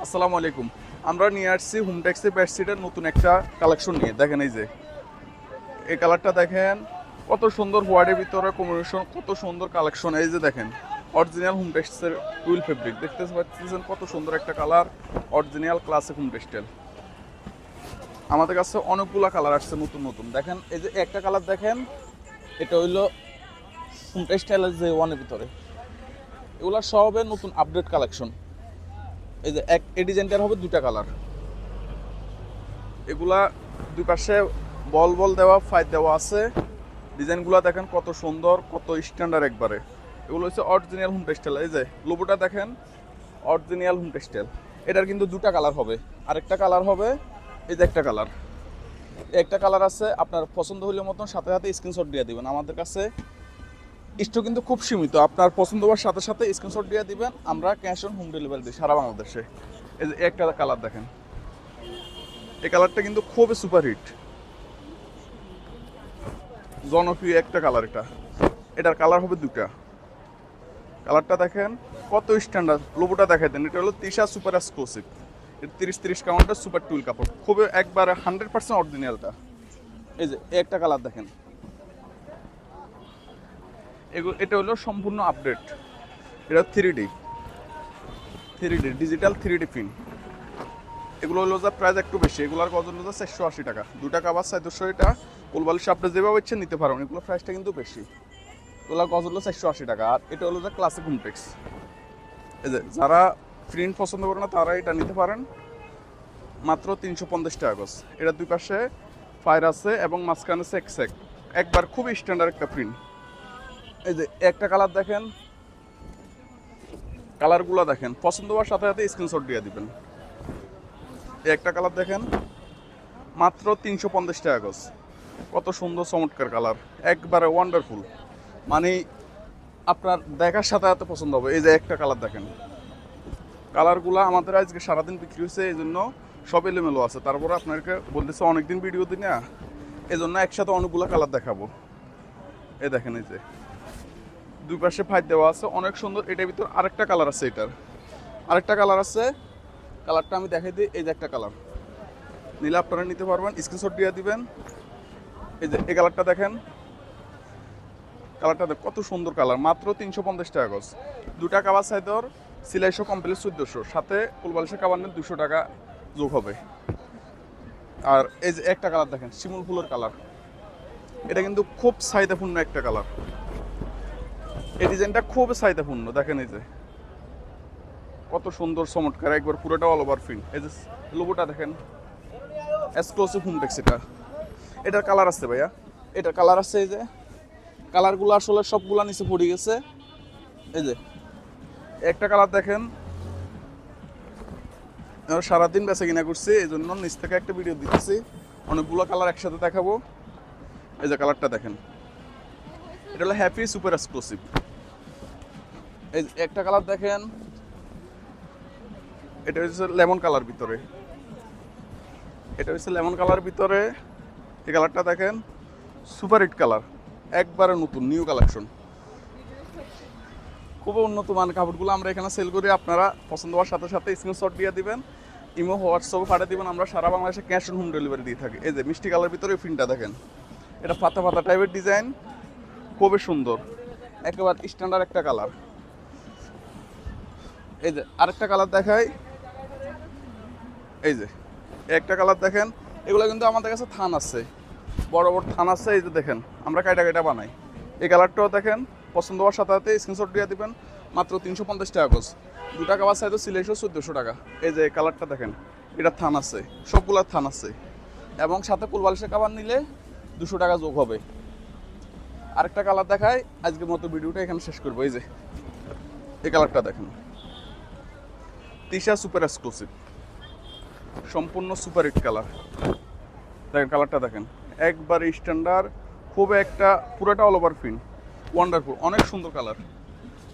আসসালামু আলাইকুম। আমরা নিয়ে আসছি হোমটেক্সে বেডশিটের নতুন একটা কালেকশন নিয়ে। দেখেন এই যে এই কালারটা দেখেন, কত সুন্দর হোয়াইটের ভিতরে কম্বিনেশন, কত সুন্দর কালেকশন। এই যে দেখেন অরিজিনাল হোমটেক্সের টুইল ফেব্রিক দেখতে পাচ্ছেন, কত সুন্দর একটা colour, original classic home textile. আমাদের কাছে অনেকগুলো কালার আসছে নতুন নতুন। দেখেন এই যে একটা কালার দেখেন, এটা হইলো হোম টেক্সটাইলের যে ওয়ানের ভিতরে, এগুলো সবের নতুন আপডেট কালেকশন। এই যে এই ডিজাইনটার হবে দুটা কালার, এগুলা দুই পাশে বল বল দেওয়া, ফাইট দেওয়া আছে। ডিজাইনগুলো দেখেন কত সুন্দর, কত স্ট্যান্ডার্ড একবারে। এগুলো হচ্ছে অরিজিনাল হোম টেক্সটাইল। এই যে লোগোটা দেখেন, অরিজিনাল হোম টেক্সটাইল। এটার কিন্তু দুটা কালার হবে, আরেকটা কালার হবে এই যে একটা কালার। একটা কালার আছে, আপনার পছন্দ হইলে মতন সাথে সাথে স্ক্রিনশট দিয়ে দিবেন। আমাদের কাছে স্টক কিন্তু খুব সীমিত, আপনার পছন্দ হওয়ার সাথে সাথে স্ক্রিনশট দিয়ে দিবেন, আমরা ক্যাশ অন হোম ডেলিভারি দিই সারা বাংলাদেশে। এই যে একটা কালার দেখেন, এই কালারটা কিন্তু খুবই সুপারহিট, জনপ্রিয় একটা কালার। এটার কালার হবে দুটা। কালারটা দেখেন কত স্ট্যান্ডার্ড। লোগোটা দেখাই দেন, এটা হলো তিশা সুপার এক্সক্লুসিভ। এটা 30 কাউন্টার সুপার টুইল কাপড়, খুবই একবারে 100% অরিজিনালটা। এই যে একটা কালার দেখেন, এটা হলো সম্পূর্ণ আপডেট। এটা 3D ডিজিটাল 3D প্রিন্ট। এগুলো হলো যা প্রাইস একটু বেশি, এগুলোর গজন হলো 480 টাকা। দুটা কাবার 400 এটা। কোলবালিশ আপনি যেভাবে ইচ্ছেন নিতে পারবেন, এগুলো প্রাইসটা কিন্তু বেশি। এগুলোর গজন হলো 480 টাকা। আর এটা হলো যা ক্লাসিক হোমটেক্স। এই যে যারা প্রিন্ট পছন্দ করে না তারা এটা নিতে পারেন, মাত্র 350 টাকা গজ। এটা দুই পাশে ফায়ার আছে এবং মাঝখানে সেক একবার খুবই স্ট্যান্ডার্ড একটা প্রিন্ট। এই যে একটা কালার দেখেন, কালারগুলো দেখেন, পছন্দ হওয়ার সাথে সাথে স্ক্রিনশট দিয়ে দিবেন। একটা কালার দেখেন, মাত্র 350 টাকা গজ। কত সুন্দর চমৎকার কালার, একবারে ওয়ান্ডারফুল। মানে আপনার দেখার সাথে সাথে পছন্দ হবে। এই যে একটা কালার দেখেন, কালারগুলো আমাদের আজকে সারাদিন বিক্রি হয়েছে, এই জন্য সব এলোমেলো আছে। তারপরে আপনাকে বলতেছে অনেকদিন ভিডিও দিই না, এই জন্য একসাথে অনেকগুলো কালার দেখাবো। এই দেখেন এই যে দুই পাশে ফাইট দেওয়া আছে, অনেক সুন্দর। এটার ভিতর আরেকটা কালার আছে, এটার আরেকটা কালার আছে। কালারটা আমি দেখাই দিই। এই যে একটা কালার নিলে আপনারা নিতে পারবেন, স্ক্রিনশট দিয়ে দিবেন। এই যে এই কালারটা দেখেন, কালারটা কত সুন্দর কালার, মাত্র 350 টাকা গজ। দুটা কাবার সাইজর সিলাইশো কমপ্লিট 1400, সাথে কুলবালিশের কাবার নিয়ে 200 টাকা যোগ হবে। আর এই যে একটা কালার দেখেন, শিমুল ফুলের কালার। এটা কিন্তু খুব চাহিদাপূর্ণ একটা কালার, এই ডিজাইনটা খুব চাহিদাপূর্ণ। দেখেন এই যে কত সুন্দর চমৎকার, একবার পুরোটা অল ওভার প্রিন্ট। এই যে লোগোটা দেখেন, এক্সক্লুসিভ হোমটেক্স। এটার কালার আছে ভাইয়া, এটার কালার আছে। এই যে কালারগুলো আসলে সবগুলা নিচে পড়ে গেছে। এই যে একটা কালার দেখেন, সারাদিন বেচা কিনা করছি, এই জন্য নিচ থেকে একটা ভিডিও দিতেছি, অনেকগুলো কালার একসাথে দেখাবো। এই যে কালারটা দেখেন, এটা হলো হ্যাপি সুপার এক্সক্লুসিভ। এই একটা কালার দেখেন, এটা হচ্ছে লেমন কালার ভিতরে, এটা হচ্ছে লেমন কালার ভিতরে। এই কালারটা দেখেন, সুপার হিট কালার, একবারে নতুন নিউ কালেকশন, খুব উন্নত মানের কাপড়গুলো আমরা এখানে সেল করি। আপনারা পছন্দ হওয়ার সাথে সাথে স্ক্রিনশট দিয়ে দিবেন, ইমো হোয়াটসঅ্যাপে পাঠিয়ে দিবেন, আমরা সারা বাংলাদেশে ক্যাশ অন হোম ডেলিভারি দিয়ে থাকি। এই যে মিষ্টি কালার ভিতরে প্রিন্টটা দেখেন, এটা পাতা পাতা টাইপের ডিজাইন, খুবই সুন্দর, একেবারে স্ট্যান্ডার্ড একটা কালার। এই যে আরেকটা কালার দেখাই, এই যে একটা কালার দেখেন। এগুলো কিন্তু আমাদের কাছে থান আছে, বড় বড় থান আছে। এই যে দেখেন আমরা কাইটা বানাই। এই কালারটাও দেখেন, পছন্দ হওয়ার সাথে সাথে স্ক্রিনশট দিয়ে দিবেন, মাত্র 350 টাকা গজ। দুটা কাবার সাইজ সিলেশো 1400 টাকা। এই যে কালারটা দেখেন, এটা থান আছে, সবগুলার থান আছে, এবং সাথে কুলবালিশের কাবার নিলে 200 টাকা যোগ হবে। আরেকটা কালার দেখাই, আজকের মতো ভিডিওটা এখানে শেষ করবো। এই যে এই কালারটা দেখেন, তিশা সুপার এক্সক্লুসিভ, সম্পূর্ণ সুপার হিট কালার। দেখেন কালারটা দেখেন, একবার স্ট্যান্ডার্ড, খুব একটা পুরোটা অল ওভার প্রিন্ট, ওয়ান্ডারফুল, অনেক সুন্দর কালার।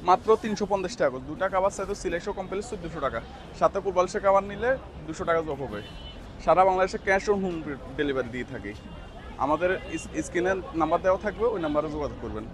মাত্র 350 টাকা। দুটা কাবার সাইজ সিলেকশন কমপ্লিট 1400 টাকা, সাথে কুলবালিশের কাবার নিলে 200 টাকা যোগ হবে। সারা বাংলাদেশে ক্যাশ অন হোম ডেলিভারি দিয়ে থাকি। আমাদের স্ক্রিনের নাম্বার দেওয়া থাকবে, ওই নাম্বারে যোগাযোগ করবেন।